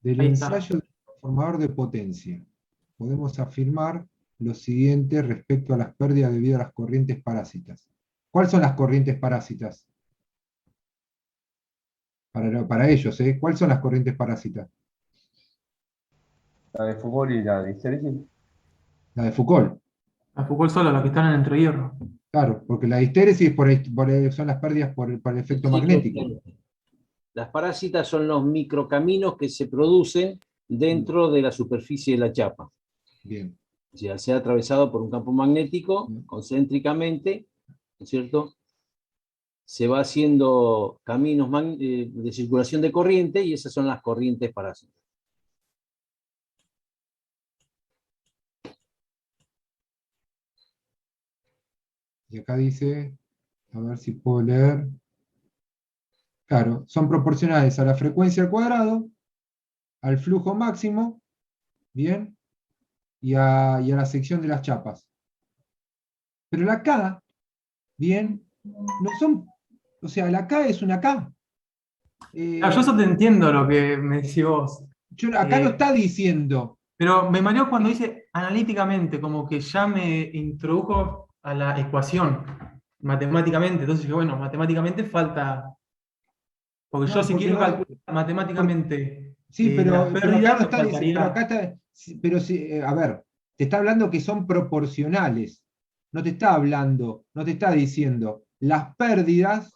Del Ahí está. ensayo del transformador de potencia, podemos afirmar lo siguiente respecto a las pérdidas debido a las corrientes parásitas. ¿Cuáles son las corrientes parásitas? Para ellos, ¿eh? ¿Cuáles son las corrientes parásitas? La de Foucault y la de histérisis. La de Foucault. La Foucault solo, la que está en el entrehierro. Claro, porque la histéresis son las pérdidas por el efecto magnético. Exactamente. Las parásitas son los microcaminos que se producen dentro de la superficie de la chapa. Bien. O sea, al ser atravesado por un campo magnético, concéntricamente, ¿no es cierto? Se va haciendo caminos de circulación de corriente y esas son las corrientes parásitas. Y acá dice, a ver si puedo leer. Claro, son proporcionales a la frecuencia al cuadrado, al flujo máximo, bien, y a la sección de las chapas. Pero la K, bien, no son, o sea, la K es una K. Ah, yo eso te entiendo lo que me decís vos. Acá no Eh, está diciendo, pero me mareó cuando dice analíticamente, como que ya me introdujo a la ecuación matemáticamente. Entonces dije, bueno, matemáticamente falta. Porque yo no, si porque quiero no, calcular porque, matemáticamente sí, las pero acá no pérdidas, me está diciendo, pero acá faltaría. está, sí, pero sí, a ver, te está hablando que son proporcionales. No te está hablando, no te está diciendo, las pérdidas,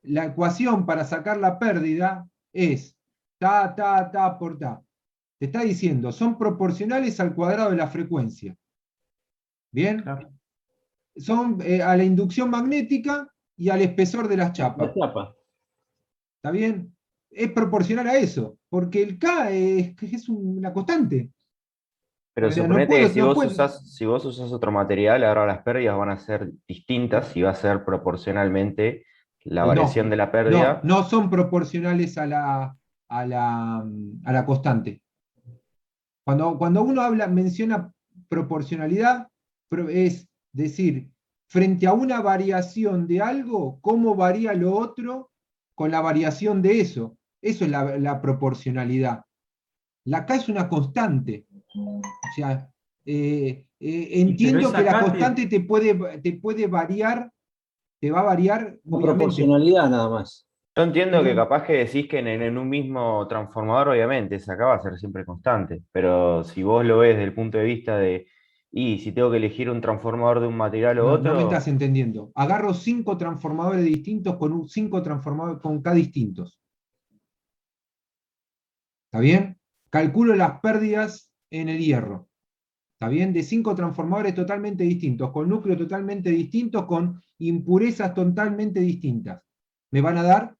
la ecuación para sacar la pérdida es ta por ta. Te está diciendo, son proporcionales al cuadrado de la frecuencia. ¿Bien? Claro. Son a la inducción magnética y al espesor de las La chapas. chapa. ¿Está bien? Es proporcional a eso, porque el K es una constante. Pero O sea, no suponete que puedo, no puedo. si vos usás otro material, ahora las pérdidas van a ser distintas y va a ser proporcionalmente la No, variación de la no, pérdida. no son proporcionales a la constante. Cuando uno menciona proporcionalidad, es decir, frente a una variación de algo, cómo varía lo otro con la variación de eso. Eso es la proporcionalidad. La K es una constante. O sea, Pero entiendo que esa la acá constante te puede variar, te va a variar, Una obviamente, proporcionalidad nada más. Yo entiendo que pero capaz que decís que en un mismo transformador, obviamente, esa acá va a ser siempre constante, pero si vos lo ves desde el punto de vista de, y si tengo que elegir un transformador de un material u no me otro, estás entendiendo. Agarro 5 transformadores distintos con 5 transformadores con K distintos. ¿Está bien? Calculo las pérdidas en el hierro. ¿Está bien? De 5 transformadores totalmente distintos, con núcleos totalmente distintos, con impurezas totalmente distintas. Me van a dar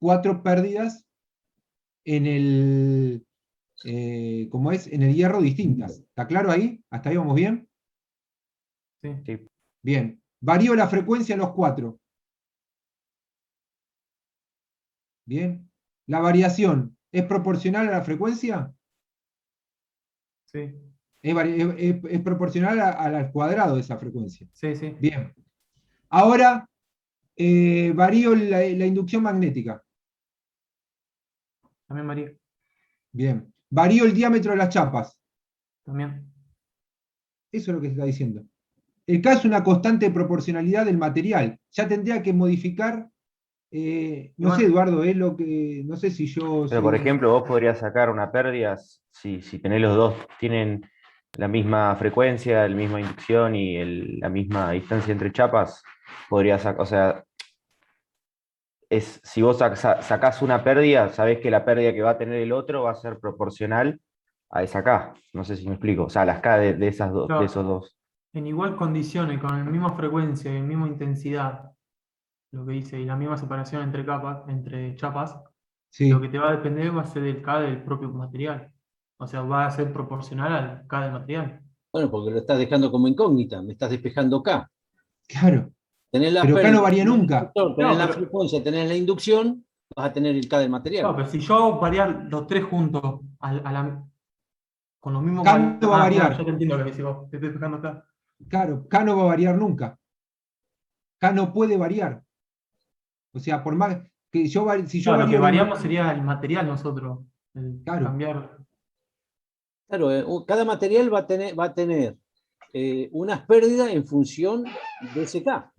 4 pérdidas en el, como es, en el hierro distintas. ¿Está claro ahí? ¿Hasta ahí vamos bien? sí, sí, Bien. Varío la frecuencia en los 4. Bien. La variación es proporcional a la frecuencia. sí, Es proporcional al cuadrado de esa frecuencia. sí, sí. Bien. Ahora varío la inducción magnética. También María, Bien. Varío el diámetro de las chapas. también. Eso es lo que se está diciendo. El K es una constante de proporcionalidad del material. Ya tendría que modificar, Y no sé, bueno, Eduardo, es lo que, no sé si yo pero por soy. ejemplo, vos podrías sacar una pérdida si tenés los dos, tienen la misma frecuencia, la misma inducción y la misma distancia entre chapas, podrías sacar, o sea, si vos sacás una pérdida, sabés que la pérdida que va a tener el otro va a ser proporcional a esa K. No sé si me explico. O sea, las K de esas dos, de esos claro, dos. en igual condiciones, con la misma frecuencia y la misma intensidad, lo que dice, y la misma separación entre capas, entre chapas, lo Sí, que te va a depender va a ser del K del propio material. O sea, va a ser proporcional al K del material. Bueno, porque lo estás dejando como incógnita, me estás despejando acá. claro. Tenés las Pero K no pérdidas, varía tenés el nunca. inductor, tenés No, la pero, frecuencia, tenés la inducción, vas a tener el K del material. no, pero si yo hago variar los tres juntos con los mismos K valores. no va a Ah, variar. claro, yo te entiendo lo que decís vos, te estoy fijando acá. Claro, K no va a variar nunca. K no puede variar. O sea, por más que si yo No, lo que varío la variamos inducción. sería el material nosotros. Claro. cambiar. Claro, cada material va a tener unas pérdidas en función de ese K,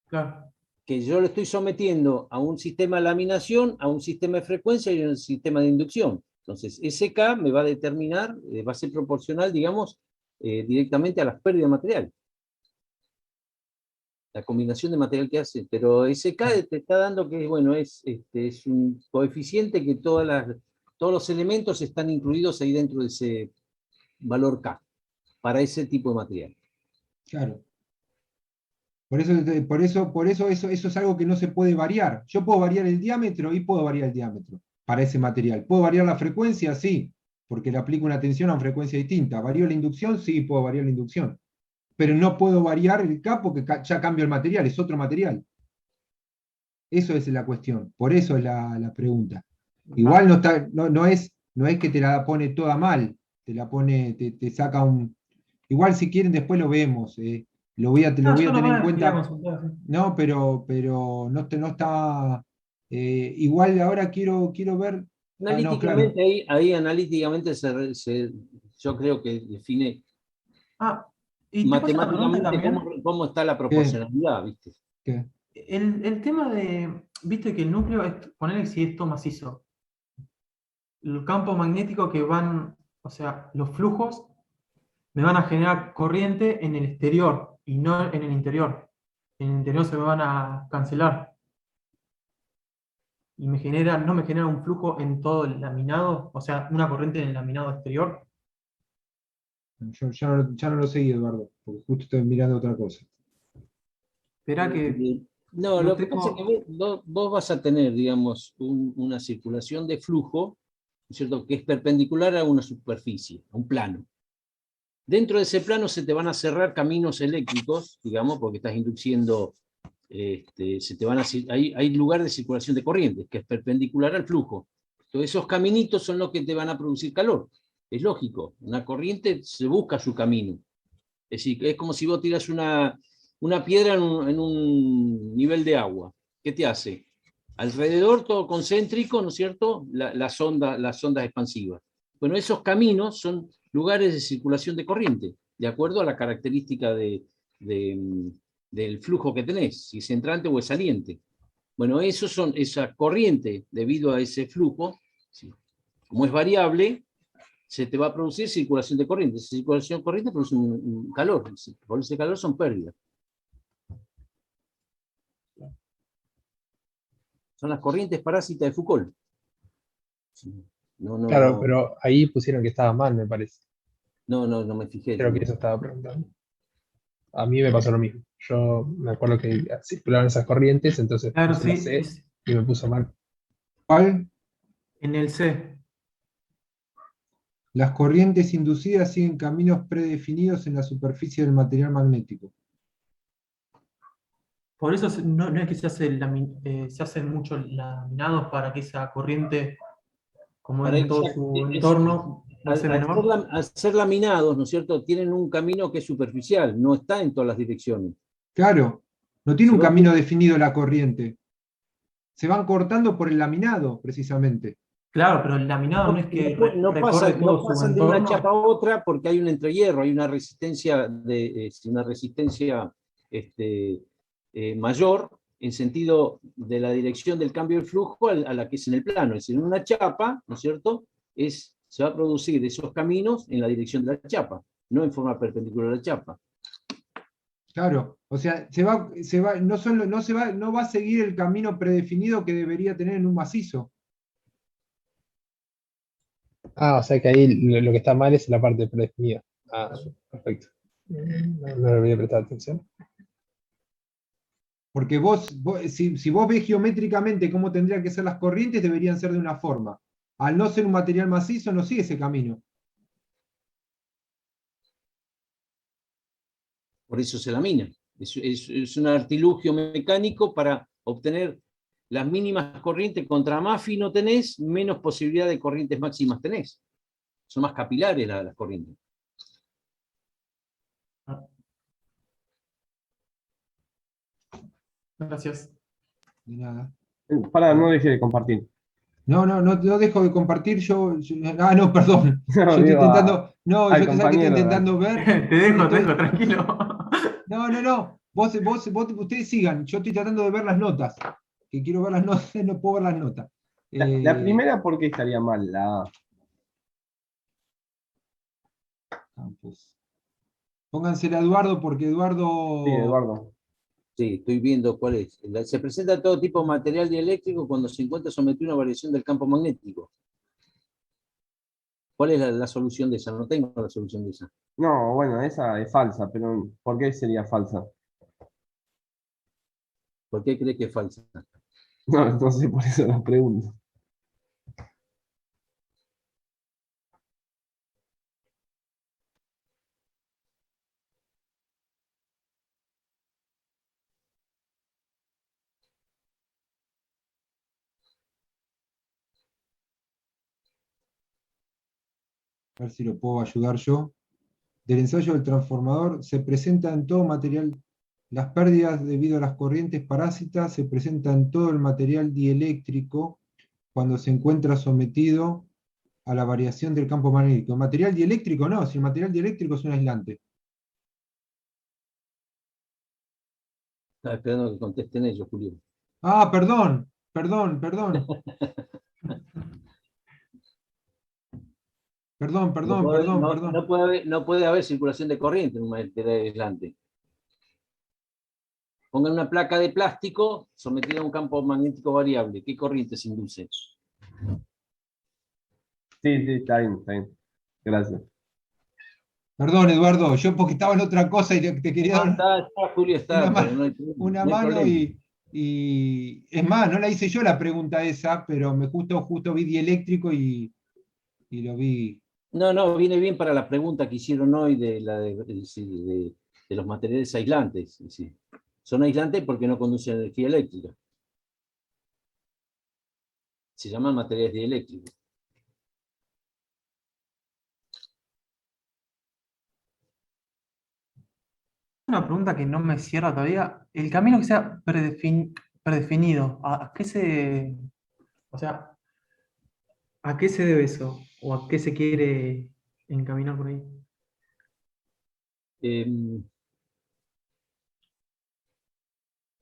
Claro. que yo lo estoy sometiendo a un sistema de laminación, a un sistema de frecuencia y a un sistema de inducción. Entonces, ese K me va a determinar, va a ser proporcional, digamos, directamente a las pérdidas de material. La combinación de material que hace, pero ese K te está dando que, bueno, es un coeficiente que todos los elementos están incluidos ahí dentro de ese valor K, para ese tipo de material. Claro. Por eso eso es algo que no se puede variar. Yo puedo variar el diámetro y puedo variar el diámetro para ese material. ¿Puedo variar la frecuencia? Sí, porque le aplico una tensión a una frecuencia distinta. ¿Varío la inducción? Sí, puedo variar la inducción. Pero no puedo variar el K porque ya cambio el material, es otro material. Eso es la cuestión. Por eso es la pregunta. Igual no es que te la pone toda mal, te la pone, te saca un. Igual si quieren después lo vemos. Lo No, voy yo a tener en nomás quería cuenta. consultar. Sí. No, pero no está. Igual ahora quiero ver. Ah, no, claro. Analíticamente, ahí analíticamente yo creo que define Ah, y te puedo hacer una pregunta matemáticamente también. cómo está la ¿Qué? proporcionalidad, ¿viste? ¿Qué? El tema de, viste que el núcleo, ponele si esto macizo, el campo magnético que van, o sea, los flujos me van a generar corriente en el exterior y no en el interior. En el interior se me van a cancelar y no me genera un flujo en todo el laminado, o sea, una corriente en el laminado exterior. Yo ya no lo seguí, Eduardo, porque justo estoy mirando otra cosa. Verá que No, lo lo que pasa es que tengo. vos vas a tener, digamos, una circulación de flujo, ¿no es cierto?, que es perpendicular a una superficie, a un plano. Dentro de ese plano se te van a cerrar caminos eléctricos, digamos, porque estás induciendo, hay lugar de circulación de corrientes, que es perpendicular al flujo. Entonces esos caminitos son los que te van a producir calor. Es lógico, una corriente se busca su camino. Es decir, es como si vos tiras una piedra en un nivel de agua. ¿Qué te hace? Alrededor todo concéntrico, ¿no es cierto? Las ondas expansivas. Bueno, esos caminos son lugares de circulación de corriente, de acuerdo a la característica del flujo que tenés, si es entrante o es saliente. Bueno, esa corriente, debido a ese flujo, ¿sí?, como es variable, se te va a producir circulación de corriente. Esa circulación de corriente produce un calor. Por ese calor son pérdidas. Son las corrientes parásitas de Foucault. Claro, pero ahí pusieron que estaba mal, me parece. No me fijé. Creo que eso estaba preguntando. A mí me pasó lo mismo. Yo me acuerdo que circulaban esas corrientes, entonces Claro, puse la sí, C y me puso mal. ¿Cuál? en el C. Las corrientes inducidas siguen caminos predefinidos en la superficie del material magnético. Por eso no es que se hacen muchos laminados para que esa corriente, como es en todo su entorno, va a ser menor. Al ser laminados, ¿no es cierto?, tienen un camino que es superficial, no está en todas las direcciones. Claro, no tiene Se un va camino definido la corriente. Se van cortando por el laminado, precisamente. Claro, pero el laminado no es que recorre todo no su pasan de una entorno. chapa a otra porque hay un entrehierro, hay una resistencia, mayor en sentido de la dirección del cambio del flujo a la que es en el plano. Es decir, en una chapa, ¿no es cierto?, se va a producir esos caminos en la dirección de la chapa, no en forma perpendicular a la chapa. Claro, o sea, no va a seguir el camino predefinido que debería tener en un macizo. Ah, o sea que ahí lo que está mal es la parte predefinida. Ah, perfecto. No le voy a prestar atención. Porque si vos ves geométricamente cómo tendrían que ser las corrientes, deberían ser de una forma. Al no ser un material macizo, no sigue ese camino. Por eso se lamina. Es un artilugio mecánico para obtener las mínimas corrientes. Contra más fino tenés, menos posibilidad de corrientes máximas tenés. Son más capilares las corrientes. Gracias. De nada. Para, no deje de compartir. No dejo de compartir, no, perdón. No, Yo estoy digo, intentando, no, al yo te sabes que estoy compañero. intentando ver. Te dejo, tranquilo. No. Ustedes sigan. Yo estoy tratando de ver las notas. Que quiero ver las notas, no puedo ver las notas. La primera, ¿por qué estaría mal? La A. Campos. Póngansela a Eduardo porque Sí, Eduardo. Eduardo. Sí, estoy viendo cuál es. Se presenta todo tipo de material dieléctrico cuando se encuentra sometido a una variación del campo magnético. ¿Cuál es la solución de esa? No tengo la solución de esa. No, bueno, esa es falsa, pero ¿por qué sería falsa? ¿Por qué cree que es falsa? No, entonces por eso la pregunto. A ver si lo puedo ayudar yo. Del ensayo del transformador se presenta en todo material. Las pérdidas debido a las corrientes parásitas se presentan en todo el material dieléctrico cuando se encuentra sometido a la variación del campo magnético. Material dieléctrico no, si el material dieléctrico es un aislante. Estaba esperando que contesten ellos, Julio. Ah, perdón. Perdón. No puede haber circulación de corriente en un material aislante. Pongan una placa de plástico sometida a un campo magnético variable. ¿Qué corriente se induce? Sí, está bien. Gracias. Perdón, Eduardo, yo porque estaba en otra cosa y te quería No, dar Julio, una pero mano, una no hay mano problema. y es más, no la hice yo la pregunta esa, pero me justo vi dieléctrico y lo vi. No, viene bien para la pregunta que hicieron hoy de los materiales aislantes. Es decir, son aislantes porque no conducen energía eléctrica. Se llaman materiales dieléctricos. Una pregunta que no me cierra todavía. El camino que sea predefinido, o sea, ¿a qué se debe eso? ¿O a qué se quiere encaminar por ahí? Eh,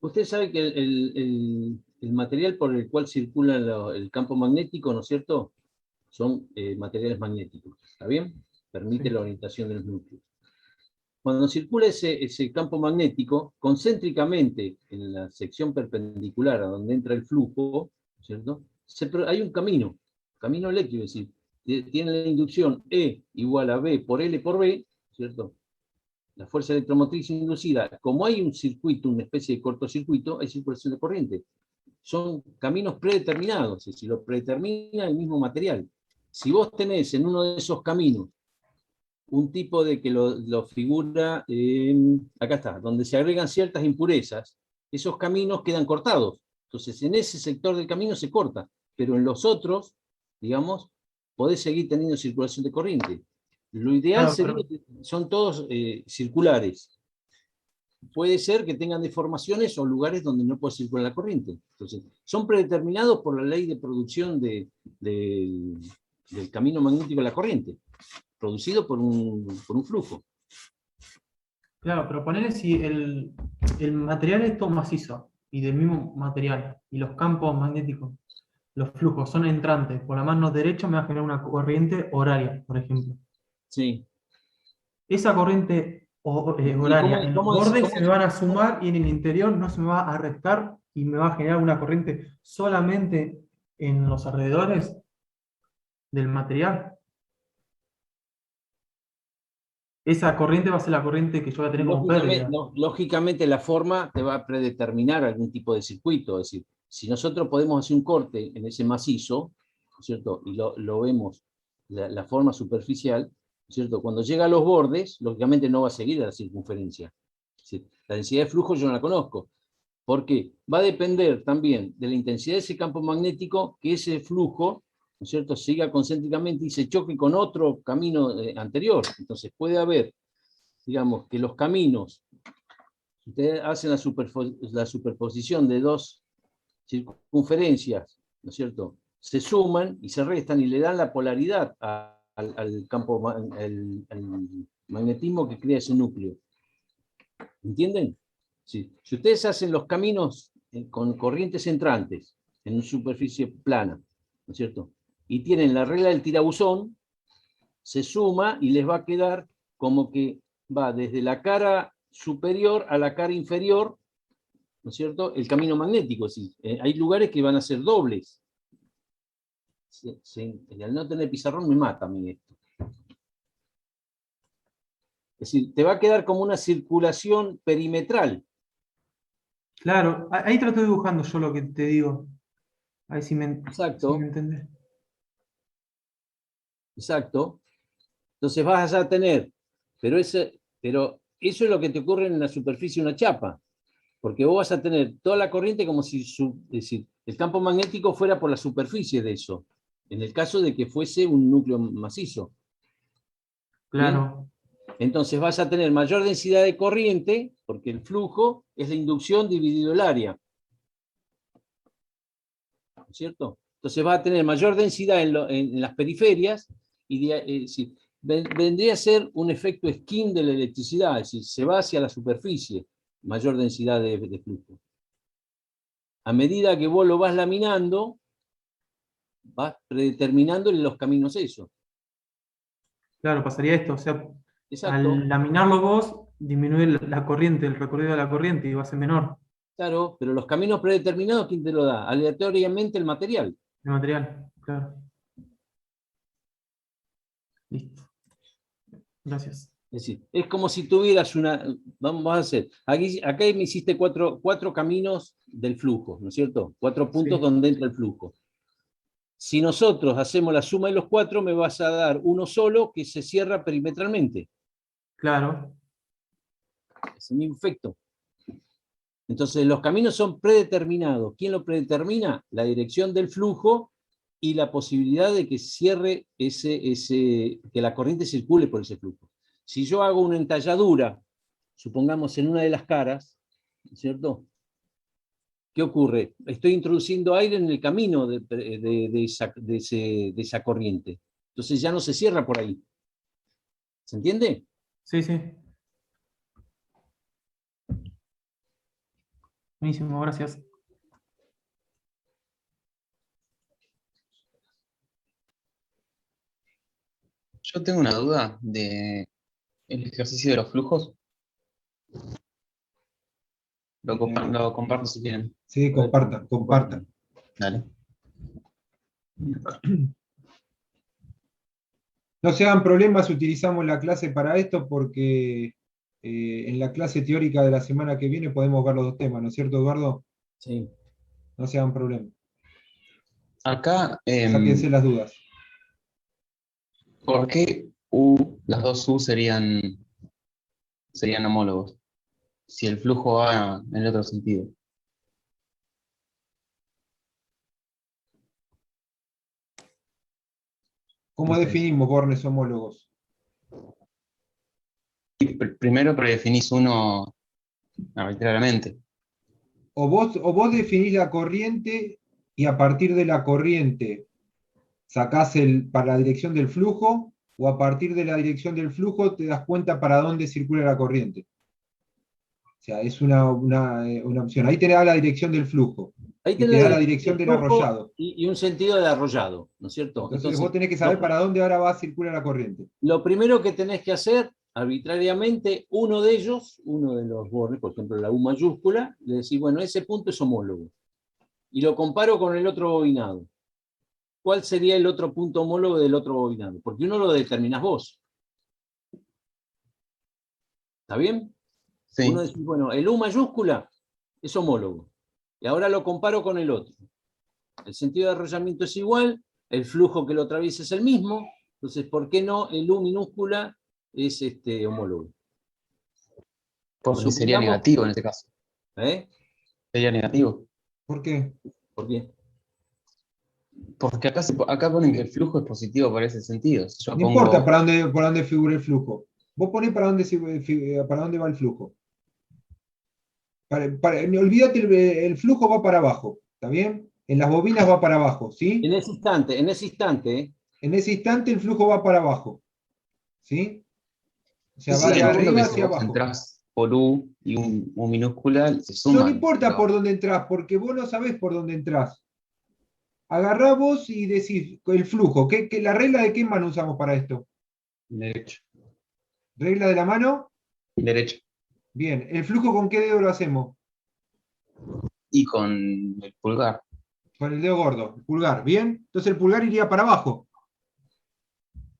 Usted sabe que el material por el cual circula el campo magnético, ¿no es cierto? Son materiales magnéticos, ¿está bien? Permite Sí. la orientación de los núcleos. Cuando circula ese campo magnético, concéntricamente en la sección perpendicular a donde entra el flujo, ¿no es cierto? Hay un camino eléctrico, es decir, tiene la inducción E igual a B por L por B, ¿cierto? La fuerza electromotriz inducida, como hay un circuito, una especie de cortocircuito, hay circulación de corriente. Son caminos predeterminados, es decir, lo predetermina el mismo material. Si vos tenés en uno de esos caminos un tipo de que lo figura, acá está, donde se agregan ciertas impurezas, esos caminos quedan cortados. Entonces, en ese sector del camino se corta, pero en los otros, digamos, podés seguir teniendo circulación de corriente. Lo ideal Claro, sería que son todos circulares. Puede ser que tengan deformaciones o lugares donde no puede circular la corriente. Entonces, son predeterminados por la ley de producción del camino magnético de la corriente, producido por un flujo. claro, pero ponele si el material es todo macizo y del mismo material, y los campos magnéticos, los flujos son entrantes, por la mano derecha me va a generar una corriente horaria, por ejemplo. Sí. Esa corriente ¿Y horaria en los bordes se me van a sumar y en el interior no se me va a restar y me va a generar una corriente solamente en los alrededores del material. Esa corriente va a ser la corriente que yo voy a tener como pérdida. Lógicamente la forma te va a predeterminar algún tipo de circuito, es decir, si nosotros podemos hacer un corte en ese macizo, ¿no es cierto? Y lo vemos, la forma superficial, ¿no es cierto? Cuando llega a los bordes, lógicamente no va a seguir a la circunferencia. Es decir, la densidad de flujo yo no la conozco. ¿Por qué? Va a depender también de la intensidad de ese campo magnético, que ese flujo, ¿no es cierto?, siga concéntricamente y se choque con otro camino anterior. Entonces puede haber, digamos, que los caminos, ustedes hacen la superposición de dos circunferencias, ¿no es cierto?, se suman y se restan y le dan la polaridad al campo, al magnetismo que crea ese núcleo. ¿Entienden? Sí. Si ustedes hacen los caminos con corrientes entrantes en una superficie plana, ¿no es cierto? Y tienen la regla del tirabuzón, se suma y les va a quedar como que va desde la cara superior a la cara inferior, ¿no es cierto? El camino magnético, sí. Hay lugares que van a ser dobles. Al no tener pizarrón me mata a mí esto. Es decir, te va a quedar como una circulación perimetral. Claro, ahí trato dibujando yo lo que te digo. A ver si me Exacto. entendés. Exacto. Entonces vas a tener, pero eso es lo que te ocurre en la superficie de una chapa, porque vos vas a tener toda la corriente como si es decir, el campo magnético fuera por la superficie de eso, en el caso de que fuese un núcleo macizo. Claro. Entonces vas a tener mayor densidad de corriente, porque el flujo es la inducción dividido el área. ¿No es cierto? Entonces vas a tener mayor densidad en las periferias, y vendría a ser un efecto Skin de la electricidad, es decir, se va hacia la superficie, mayor densidad de flujo. A medida que vos lo vas laminando, vas predeterminando los caminos eso. Claro, pasaría esto. O sea, Exacto. al laminarlo vos, disminuye la corriente, el recorrido de la corriente y va a ser menor Claro, pero los caminos predeterminados, ¿quién te lo da? Aleatoriamente el material. el material. Claro. Listo. Gracias. Es decir, es como si tuvieras una... Vamos a hacer... Acá me hiciste cuatro caminos del flujo, ¿no es cierto? 4 puntos Sí. donde entra el flujo. Si nosotros hacemos la suma de los 4, me vas a dar uno solo que se cierra perimetralmente. Claro. Es el mismo efecto. Entonces, los caminos son predeterminados. ¿Quién lo predetermina? La dirección del flujo y la posibilidad de que cierre que la corriente circule por ese flujo. Si yo hago una entalladura, supongamos en una de las caras, ¿cierto? ¿Qué ocurre? Estoy introduciendo aire en el camino de esa corriente. Entonces ya no se cierra por ahí. ¿Se entiende? Sí, sí. Buenísimo, gracias. Yo tengo una duda de el ejercicio de los flujos. Lo comparto si quieren. Sí, compartan. Dale. No se hagan problemas, utilizamos la clase para esto porque en la clase teórica de la semana que viene podemos ver los dos temas, ¿no es cierto, Eduardo? Sí. No se hagan problemas. Acá, Sáquense las dudas. ¿por qué las dos U serían homólogos? Si el flujo va en el otro sentido. ¿Cómo definimos bornes homólogos? Primero predefinís uno arbitrariamente. O vos definís la corriente y a partir de la corriente sacás para la dirección del flujo, o a partir de la dirección del flujo te das cuenta para dónde circula la corriente. O sea, es una opción. Ahí te da la dirección del flujo. Ahí Y te da la dirección del flujo arrollado. y un sentido de arrollado, ¿no es cierto? Entonces vos tenés que saber para dónde ahora va a circular la corriente. Lo primero que tenés que hacer, arbitrariamente, uno de los bordes, por ejemplo la U mayúscula, le decís, bueno, ese punto es homólogo. Y lo comparo con el otro bobinado. ¿Cuál sería el otro punto homólogo del otro bobinado? Porque uno lo determinás vos. ¿Está bien? Sí. Uno decís, bueno, el U mayúscula es homólogo. Y ahora lo comparo con el otro. El sentido de arrollamiento es igual, el flujo que lo atraviesa es el mismo, entonces, ¿por qué no el U minúscula es homólogo? Porque sería negativo en este caso. Sería negativo. ¿Por qué? ¿Por qué? Porque acá ponen que el flujo es positivo para ese sentido. Si yo No importa por dónde figura el flujo. Vos ponés para dónde va el flujo. Olvídate, el flujo va para abajo, ¿está bien? En las bobinas va para abajo, ¿sí? En ese instante, En ese instante el flujo va para abajo, ¿sí? O sea, Sí, va sí, de entiendo arriba que si hacia vos abajo. entrás por U y U minúscula, se No suman. importa por Pero dónde entrás, porque vos no sabés por dónde entrás. Agarrá vos y decís el flujo. La regla de qué mano usamos para esto? derecho. ¿Regla de la mano? Derecho. Bien. ¿El flujo con qué dedo lo hacemos? Y con el pulgar. Con el dedo gordo, el pulgar. Bien. Entonces el pulgar iría para abajo,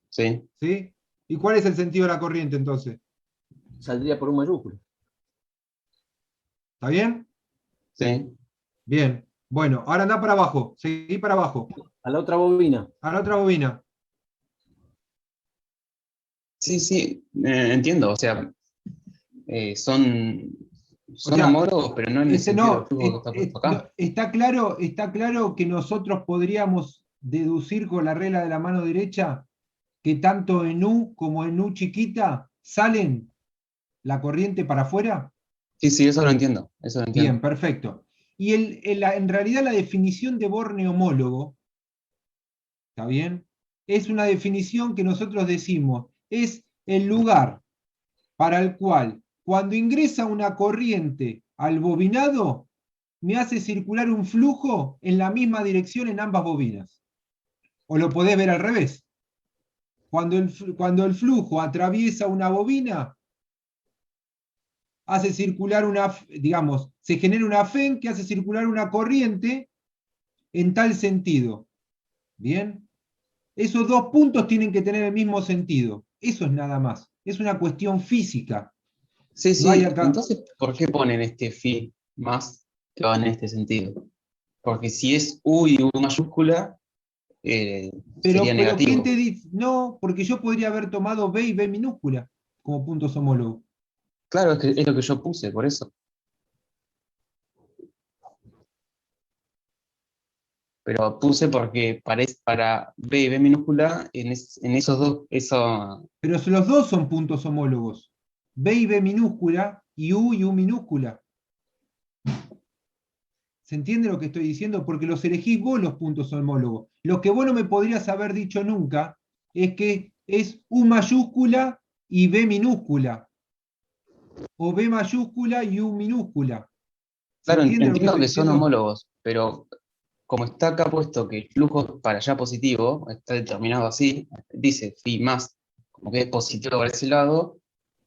Sí, ¿sí? ¿Y cuál es el sentido de la corriente entonces? saldría por un mayúsculo. ¿Está bien? sí. Bien. Bueno, ahora anda para abajo. Seguí para abajo. A la otra bobina. A la otra bobina. Sí, sí, entiendo. O sea, son, O son sea, homólogos, pero no en el sentido del no, flujo que está puesto no, acá. está claro que nosotros podríamos deducir con la regla de la mano derecha que tanto en U como en U chiquita salen la corriente para afuera. Sí, sí, eso lo entiendo. Eso lo Bien, entiendo. perfecto. Y en realidad la definición de Born homólogo, ¿está bien? Es una definición que nosotros decimos, es el lugar para el cual cuando ingresa una corriente al bobinado, me hace circular un flujo en la misma dirección en ambas bobinas. O lo podés ver al revés. Cuando el flujo atraviesa una bobina, hace circular digamos, se genera una FEN que hace circular una corriente en tal sentido. ¿Bien? Esos dos puntos tienen que tener el mismo sentido. Eso es nada más. Es una cuestión física. Sí, No hay sí. acá. Entonces, ¿por qué ponen este phi más que va en este sentido? Porque si es U y U mayúscula, sería Pero ¿quién te negativo. dice? No, porque yo podría haber tomado B y B minúscula como puntos homólogos. Claro, es lo que yo puse, por eso. Pero puse porque para B y B minúscula, en esos dos, Pero los dos son puntos homólogos. B y B minúscula y U minúscula. ¿Se entiende lo que estoy diciendo? Porque los elegís vos los puntos homólogos. Lo que vos no me podrías haber dicho nunca es que es U mayúscula y B minúscula. O B mayúscula y U minúscula. ¿Se claro, entiende lo que entiendo estoy que son diciendo? homólogos, pero como está acá puesto que el flujo para allá positivo, está determinado así, dice phi más, como que es positivo para ese lado,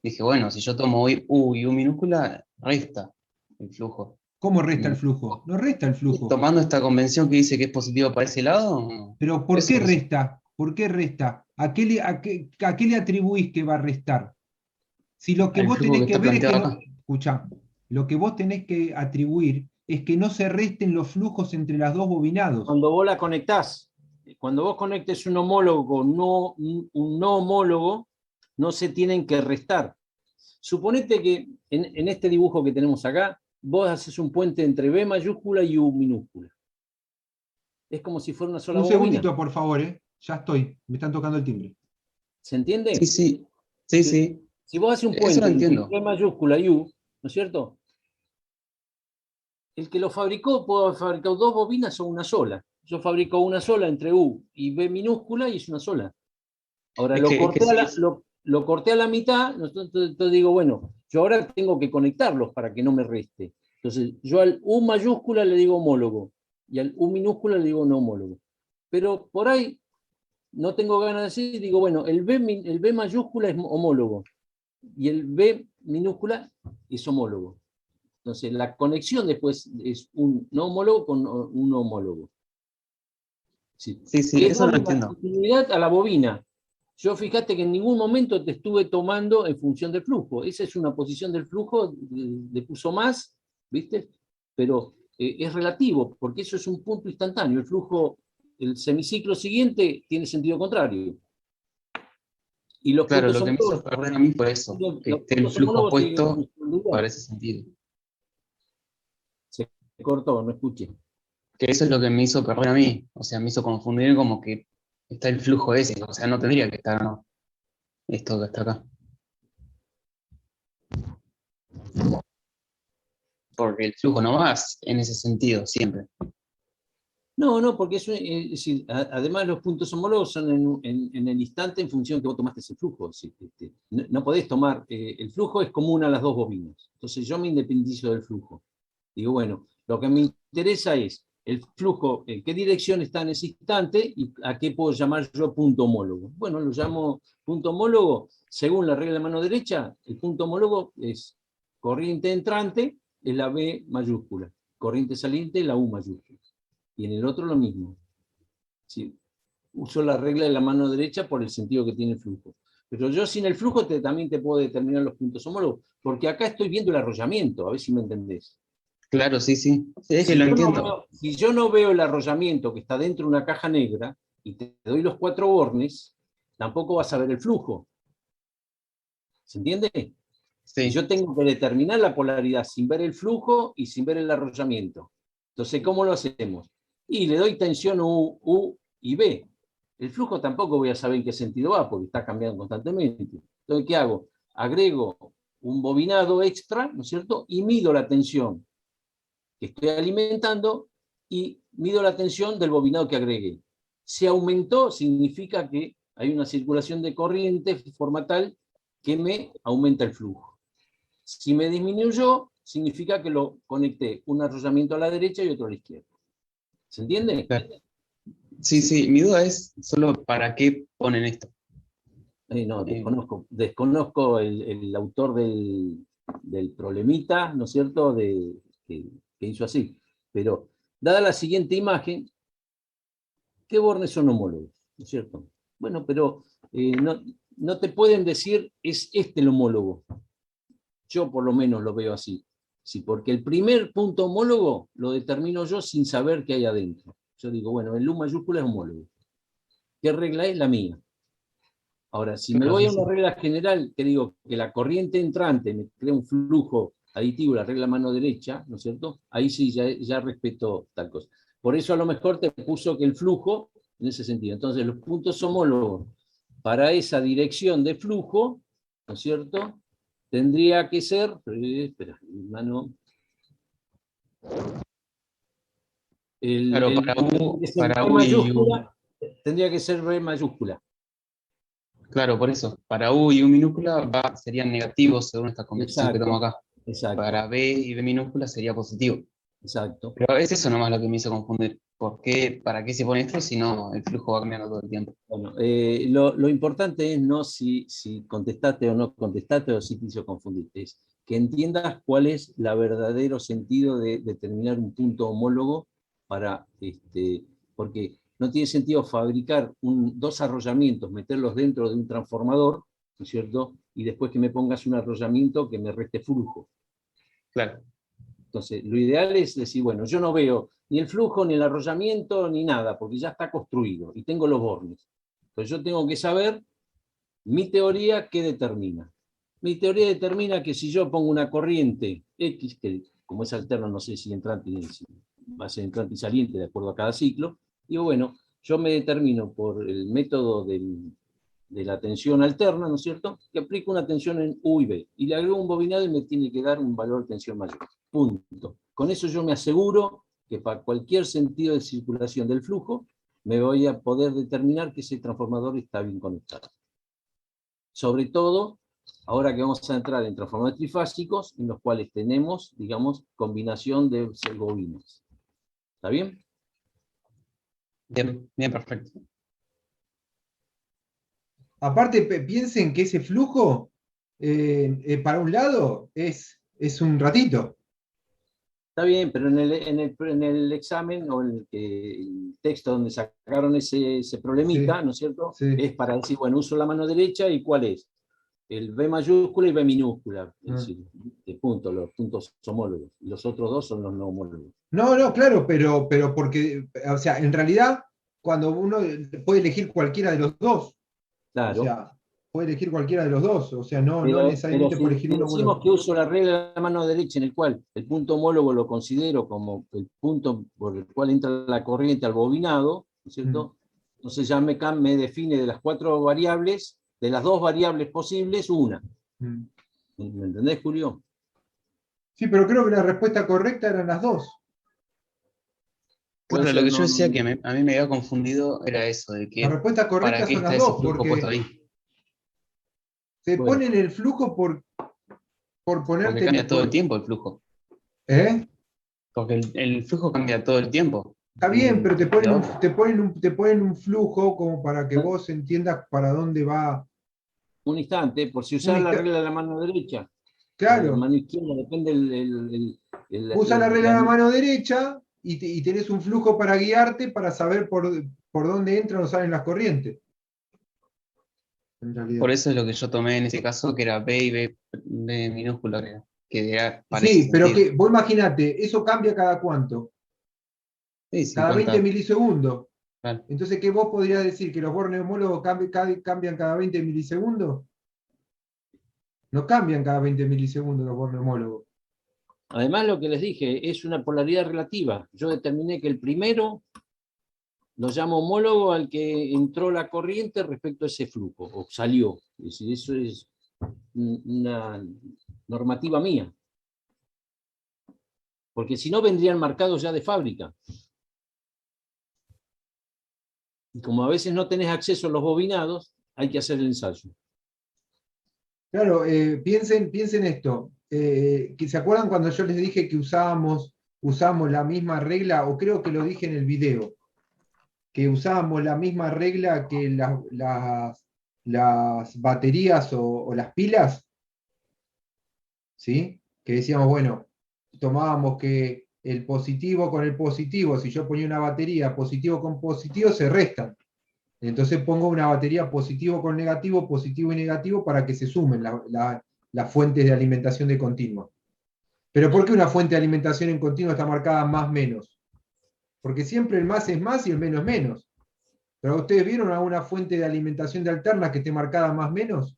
dije, bueno, si yo tomo U y U minúscula, resta el flujo. ¿Cómo resta el Y, flujo? No resta el y flujo. tomando esta convención que dice que es positivo para ese lado, no. Pero Por ¿por eso, qué por eso. resta? ¿Por qué resta? A qué le atribuís que va a restar? Si lo que El vos flujo que tenés que está ver es que planteado no, acá. escuchá, lo que vos tenés que atribuir es que no se resten los flujos entre las dos bobinados. Cuando vos la conectás, cuando vos conectes un homólogo con un no homólogo, no se tienen que restar. Suponete que en este dibujo que tenemos acá, vos haces un puente entre B mayúscula y U minúscula. Es como si fuera una sola Un bobina. segundito, por favor, ¿eh? Ya estoy, me están tocando el timbre. ¿Se Sí, entiende? sí, sí, Si, sí. si vos haces un Eso lo puente entre entiendo. B mayúscula y U, ¿no es cierto? El que lo fabricó puede haber fabricado dos bobinas o una sola. Yo fabrico una sola entre U y B minúscula y es una sola. Ahora Es que sí, lo corté a la mitad, entonces digo, bueno, yo ahora tengo que conectarlos para que no me reste. Entonces, yo al U mayúscula le digo homólogo y al U minúscula le digo no homólogo. Pero por ahí no tengo ganas de decir, digo, bueno, el B mayúscula es homólogo y el B minúscula es homólogo. Entonces, la conexión después es un no homólogo con un homólogo. Sí. sí, sí, Es eso lo darle la entiendo. continuidad a la bobina. Yo fíjate que en ningún momento te estuve tomando en función del flujo. Esa es una posición del flujo, le puso más, ¿viste? Pero es relativo, porque eso es un punto instantáneo. El flujo, el semiciclo siguiente tiene sentido contrario. Y los Claro, puntos lo que me hizo homólogos, perder a mí fue eso, que los esté el puntos flujo homólogos siguen opuesto funcionando igual. para ese sentido. Se cortó, no escuché. Que eso es lo que me hizo perder a mí. O sea, me hizo confundir como que está el flujo ese. O sea, no tendría que estar, ¿no? Esto que está acá. Porque el flujo no va en ese sentido siempre. No, no, porque es decir, además los puntos homólogos son en el instante en función que vos tomaste ese flujo. Es decir, no podés tomar, el flujo es común a las dos bobinas. Entonces yo me independizo del flujo. Digo, bueno, lo que me interesa es el flujo, en qué dirección está en ese instante y a qué puedo llamar yo punto homólogo. Bueno, lo llamo punto homólogo, según la regla de mano derecha, el punto homólogo es corriente entrante, es la B mayúscula, corriente saliente, la U mayúscula. Y en el otro lo mismo. Sí, uso la regla de la mano derecha por el sentido que tiene el flujo. Pero yo sin el flujo también te puedo determinar los puntos homólogos, porque acá estoy viendo el arrollamiento, a ver si me entendés. Claro, sí, sí. Sí, es que Si lo yo, no entiendo. veo, si yo no veo el arrollamiento que está dentro de una caja negra y te doy los 4 bornes, tampoco vas a ver el flujo. ¿Se entiende? Y Sí, yo tengo que determinar la polaridad sin ver el flujo y sin ver el arrollamiento. Entonces, ¿cómo lo hacemos? Y le doy tensión U y B. El flujo tampoco voy a saber en qué sentido va, porque está cambiando constantemente. Entonces, ¿qué hago? Agrego un bobinado extra, ¿no es cierto? Y mido la tensión que estoy alimentando y mido la tensión del bobinado que agregué. Si aumentó, significa que hay una circulación de corriente de forma tal que me aumenta el flujo. Si me disminuyó, significa que lo conecté un arrollamiento a la derecha y otro a la izquierda. ¿Se entiende? claro. Sí, sí. Mi duda es solo para qué ponen esto. No, desconozco el autor del problemita, ¿no es cierto?, que hizo así. Pero, dada la siguiente imagen, ¿qué bornes son homólogos? ¿No es cierto? Bueno, pero no te pueden decir es este el homólogo. Yo por lo menos lo veo así. Sí, porque el primer punto homólogo lo determino yo sin saber qué hay adentro. Yo digo, bueno, el U mayúscula es homólogo. ¿Qué regla es? La mía. Ahora, si me Claro, voy sí, a una sí. regla general que digo que la corriente entrante me crea un flujo aditivo, la regla mano derecha, ¿no es cierto? Ahí sí ya respeto tal cosa. Por eso a lo mejor te puso que el flujo, en ese sentido. Entonces, los puntos homólogos para esa dirección de flujo, ¿no es cierto? Tendría que ser, espera, mi mano. Claro, para U y U. Tendría que ser B mayúscula. Claro, por eso. Para U y U minúscula serían negativos según esta conversión que tomo Exacto, acá. exacto, Para B y B minúscula sería positivo. exacto. Pero es eso nomás lo que me hizo confundir. ¿Por qué, para qué se pone esto si no el flujo va cambiando todo el tiempo? Bueno, lo importante es no si contestaste o no contestaste o si te hizo confundirte, es que entiendas cuál es el verdadero sentido de determinar un punto homólogo para, porque no tiene sentido fabricar dos arrollamientos, meterlos dentro de un transformador, ¿no es cierto? Y después que me pongas un arrollamiento que me reste flujo. Claro. Entonces, lo ideal es decir, bueno, yo no veo ni el flujo, ni el arrollamiento, ni nada, porque ya está construido y tengo los bornes. Entonces yo tengo que saber mi teoría qué determina. Mi teoría determina que si yo pongo una corriente X, que como es alterno, no sé si entrante si va a ser entrante y saliente de acuerdo a cada ciclo, digo, bueno, yo me determino por el método de la tensión alterna, ¿no es cierto?, que aplico una tensión en U y B, y le agrego un bobinado y me tiene que dar un valor de tensión mayor. Punto. Con eso yo me aseguro que para cualquier sentido de circulación del flujo, me voy a poder determinar que ese transformador está bien conectado. Sobre todo, ahora que vamos a entrar en transformadores trifásicos, en los cuales tenemos, digamos, combinación de bobinas. ¿Está bien? Bien, bien, perfecto. Aparte, piensen que ese flujo, para un lado, es un ratito. Está bien, pero en el examen o en el texto donde sacaron ese problemita, Sí, ¿no es cierto? sí. Es para decir, bueno, uso la mano derecha y ¿cuál es? El B mayúscula y B minúscula, es decir, de punto, los puntos homólogos. Y los otros dos son los no homólogos. No, no, claro, pero porque, o sea, en realidad, cuando uno puede elegir cualquiera de los dos, o Claro. sea, puede elegir cualquiera de los dos, o sea, no Pero necesariamente por elegir si uno, decimos bueno. que uso la regla de la mano derecha en el cual el punto homólogo lo considero como el punto por el cual entra la corriente al bobinado, ¿no es cierto? Entonces ya me define de las 4 variables, de las 2 variables posibles, una. ¿Me entendés, Julio? Sí, pero creo que la respuesta correcta eran las dos. Claro, Puede lo ser, que yo no, decía no. que a mí me había confundido era eso, de La que respuesta para correcta qué son está las ese dos, flujo puesto porque ahí, te Bueno. ponen el flujo por porque ponerte... cambia todo el tiempo el flujo. ¿Eh? Porque el flujo cambia todo el tiempo. Está bien, pero te ponen, De- te ponen un flujo como para que vos entiendas para dónde va. Un instante, por si Un usar la insta- regla de la mano derecha, o de la Claro, mano izquierda, depende usa la regla de la mano derecha y tenés un flujo para guiarte para saber por dónde entran o salen las corrientes. En realidad. Por eso es lo que yo tomé en ese caso, que era B y B minúscula, creo, que era, parece Sí, pero sentido. que vos imaginate, eso cambia cada cuánto, Sí, cada 20 50. milisegundos. Claro. Entonces, ¿qué vos podrías decir? ¿Que los bornes homólogos cambian cada 20 milisegundos? No cambian cada 20 milisegundos los bornes homólogos. Además, lo que les dije es una polaridad relativa. Yo determiné que el primero lo llamo homólogo al que entró la corriente respecto a ese flujo, o salió. Es decir, eso es una normativa mía. Porque si no, vendrían marcados ya de fábrica. Y como a veces no tenés acceso a los bobinados, hay que hacer el ensayo. Claro, piensen esto. Que ¿se acuerdan cuando yo les dije que usamos la misma regla? O creo que lo dije en el video, que usábamos la misma regla que las baterías o las pilas, ¿sí? Que decíamos, bueno, tomábamos que el positivo con el positivo, si yo ponía una batería positivo con positivo, se restan. Entonces pongo una batería positivo con negativo, positivo y negativo para que se sumen las fuentes de alimentación de continua. Pero ¿por qué una fuente de alimentación en continua está marcada más menos? Porque siempre el más es más y el menos es menos. ¿Pero ustedes vieron alguna fuente de alimentación de alterna que esté marcada más menos?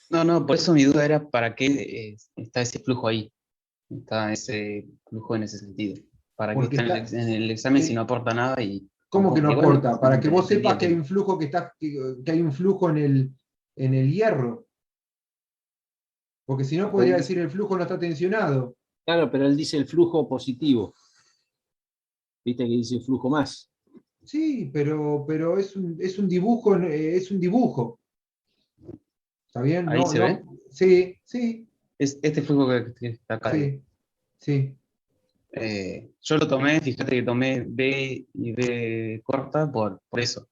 No, por eso mi duda era para qué está ese flujo ahí. Está ese flujo en ese sentido. ¿Para qué Porque está en el examen si no aporta nada y ¿cómo que no igual aporta? Para que vos entendí sepas el que hay tema. un flujo que hay un flujo en el hierro. Porque si no podría decir el flujo no está tensionado. Claro, pero él dice el flujo positivo. Viste que dice flujo más. Sí, pero es un dibujo, es un dibujo. ¿Está bien? Ahí se ve. Sí, sí, Es este flujo que está acá. sí, sí. Yo lo tomé, fíjate que tomé B y B corta por eso.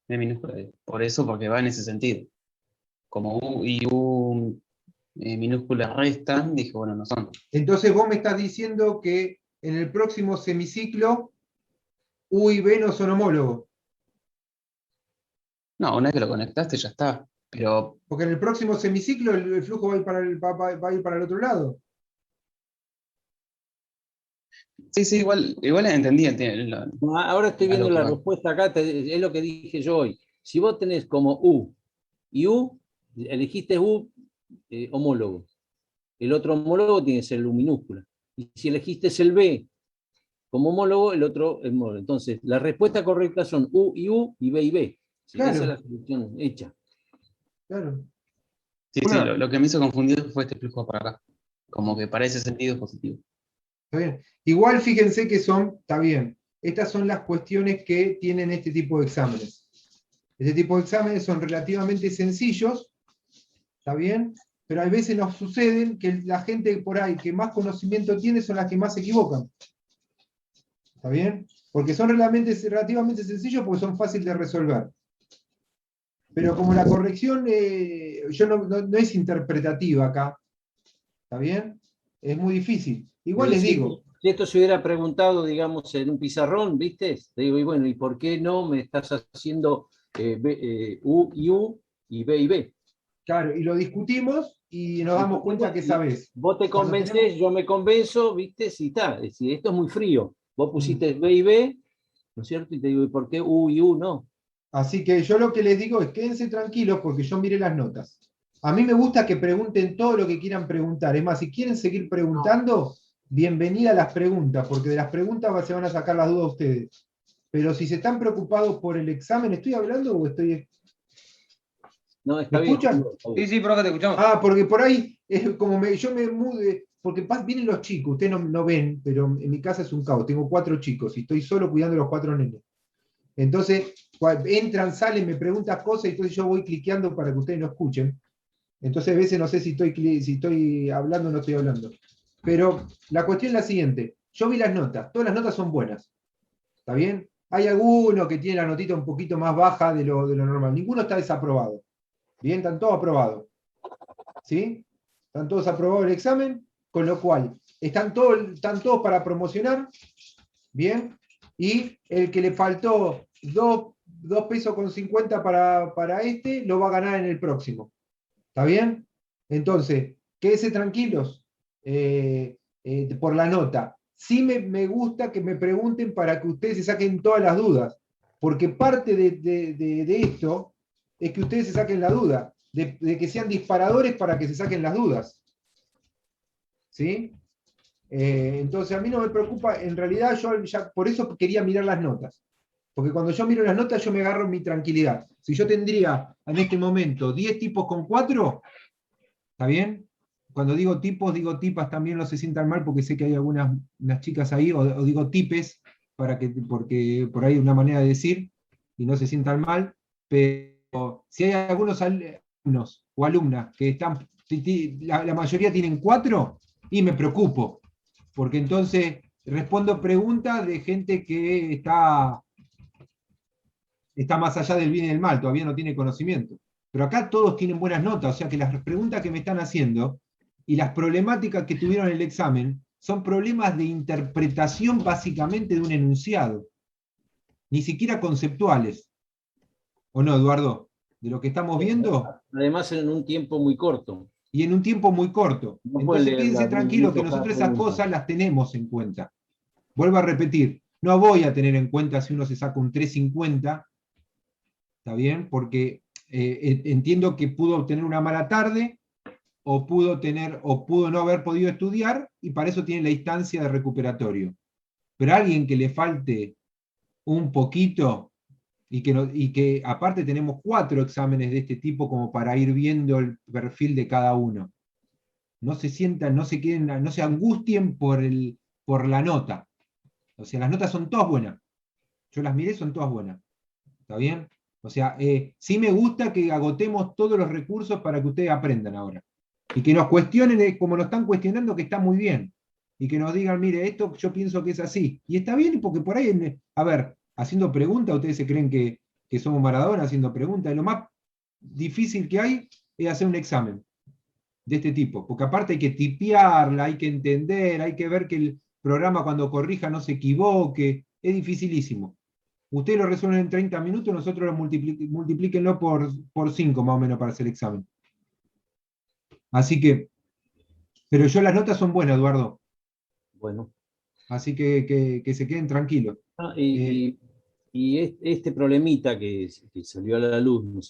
B minúscula. Por eso, porque va en ese sentido. Como U y U minúsculas restan, dije, bueno, no son. Entonces vos me estás diciendo que en el próximo semiciclo U y B no son homólogos. No, una vez que lo conectaste ya está. Pero Porque en el próximo semiciclo el flujo va a ir va a ir para el otro lado. sí, igual entendí. Ahora estoy viendo la respuesta acá, es lo que dije yo hoy. Si vos tenés como U y U, elegiste U homólogo. El otro homólogo tiene que ser el U minúscula. Y si elegiste el B como homólogo, el otro es homólogo. Entonces, la respuesta correcta son U y B y B. Sí, Claro. esa es la solución hecha. Claro. Sí, lo que me hizo confundir fue este flujo para acá. Como que para ese sentido es positivo. Está bien. Igual fíjense que está bien. Estas son las cuestiones que tienen este tipo de exámenes. Este tipo de exámenes son relativamente sencillos, ¿está bien? Pero hay veces nos suceden que la gente por ahí que más conocimiento tiene son las que más se equivocan. ¿Está bien? Porque son relativamente sencillos porque son fáciles de resolver. Pero como la corrección no es interpretativa acá, ¿está bien? Es muy difícil. Igual les digo. Si esto se hubiera preguntado, digamos, en un pizarrón, ¿viste? Te digo, y bueno, ¿y por qué no me estás haciendo U y U y B y B? Claro, y lo discutimos y nos damos cuenta que sabés. Vos te convencés, yo me convenzo, ¿viste? Si está. Es decir, esto es muy frío. Vos pusiste B y B, ¿no es cierto? Y te digo, ¿y por qué U y U no? Así que yo lo que les digo es quédense tranquilos porque yo miré las notas. A mí me gusta que pregunten todo lo que quieran preguntar. Es más, si quieren seguir preguntando, bienvenida a las preguntas, porque de las preguntas se van a sacar las dudas ustedes. Pero si se están preocupados por el examen, ¿estoy hablando o estoy...? No, está ¿Me bien. escuchan? Sí, profe, te escuchamos. Ah, porque por ahí es como yo me mude, porque vienen los chicos, ustedes no ven, pero en mi casa es un caos, tengo 4 chicos y estoy solo cuidando a los 4 nenes. Entonces, entran, salen, me preguntan cosas y entonces yo voy cliqueando para que ustedes no escuchen. Entonces a veces no sé si estoy hablando o no estoy hablando. Pero la cuestión es la siguiente. Yo vi las notas, todas las notas son buenas. ¿Está bien? Hay alguno que tiene la notita un poquito más baja de lo normal. Ninguno está desaprobado. Bien, están todos aprobados. ¿Sí? Están todos aprobados el examen, con lo cual están todos para promocionar. Bien. Y el que le faltó 2 pesos con 50 para este, lo va a ganar en el próximo. ¿Está bien? Entonces, quédense tranquilos por la nota. Sí me gusta que me pregunten para que ustedes se saquen todas las dudas, porque parte de esto es que ustedes se saquen la duda, de que sean disparadores para que se saquen las dudas. ¿Sí? Entonces a mí no me preocupa, en realidad yo ya por eso quería mirar las notas. Porque cuando yo miro las notas yo me agarro mi tranquilidad. Si yo tendría en este momento 10 tipos con 4, ¿está bien? Cuando digo tipos, digo tipas, también no se sientan mal porque sé que hay algunas unas chicas ahí, o digo tipes, porque por ahí hay una manera de decir, y no se sientan mal, pero si hay algunos alumnos o alumnas que están, la mayoría tienen 4, y me preocupo, porque entonces respondo preguntas de gente que está más allá del bien y del mal, todavía no tiene conocimiento. Pero acá todos tienen buenas notas, o sea que las preguntas que me están haciendo y las problemáticas que tuvieron en el examen son problemas de interpretación básicamente de un enunciado, ni siquiera conceptuales. ¿O no, Eduardo? De lo que estamos viendo. Además, en un tiempo muy corto. Y en un tiempo muy corto. No Entonces puede quédense leer tranquilos que minutos cada nosotros esas pregunta. cosas las tenemos en cuenta. Vuelvo a repetir, no voy a tener en cuenta si uno se saca un 350, ¿está bien? Porque entiendo que pudo obtener una mala tarde, o pudo no haber podido estudiar, y para eso tiene la instancia de recuperatorio. Pero a alguien que le falte un poquito, y que aparte tenemos 4 exámenes de este tipo como para ir viendo el perfil de cada uno. No se sientan, no se queden, no se angustien por la nota. O sea, las notas son todas buenas. Yo las miré, son todas buenas. ¿Está bien? O sea, sí me gusta que agotemos todos los recursos para que ustedes aprendan ahora. Y que nos cuestionen como nos están cuestionando, que está muy bien. Y que nos digan, mire, esto yo pienso que es así. Y está bien, porque por ahí, a ver, haciendo preguntas, ustedes se creen que somos Maradona haciendo preguntas. Y lo más difícil que hay es hacer un examen de este tipo. Porque aparte hay que tipearla, hay que entender, hay que ver que el programa cuando corrija no se equivoque. Es dificilísimo. Ustedes lo resuelven en 30 minutos, nosotros lo multiplíquenlo por 5 más o menos para hacer el examen. Así que, pero las notas son buenas, Eduardo. Bueno. Así que se queden tranquilos. Y este problemita que salió a la luz, ¿no es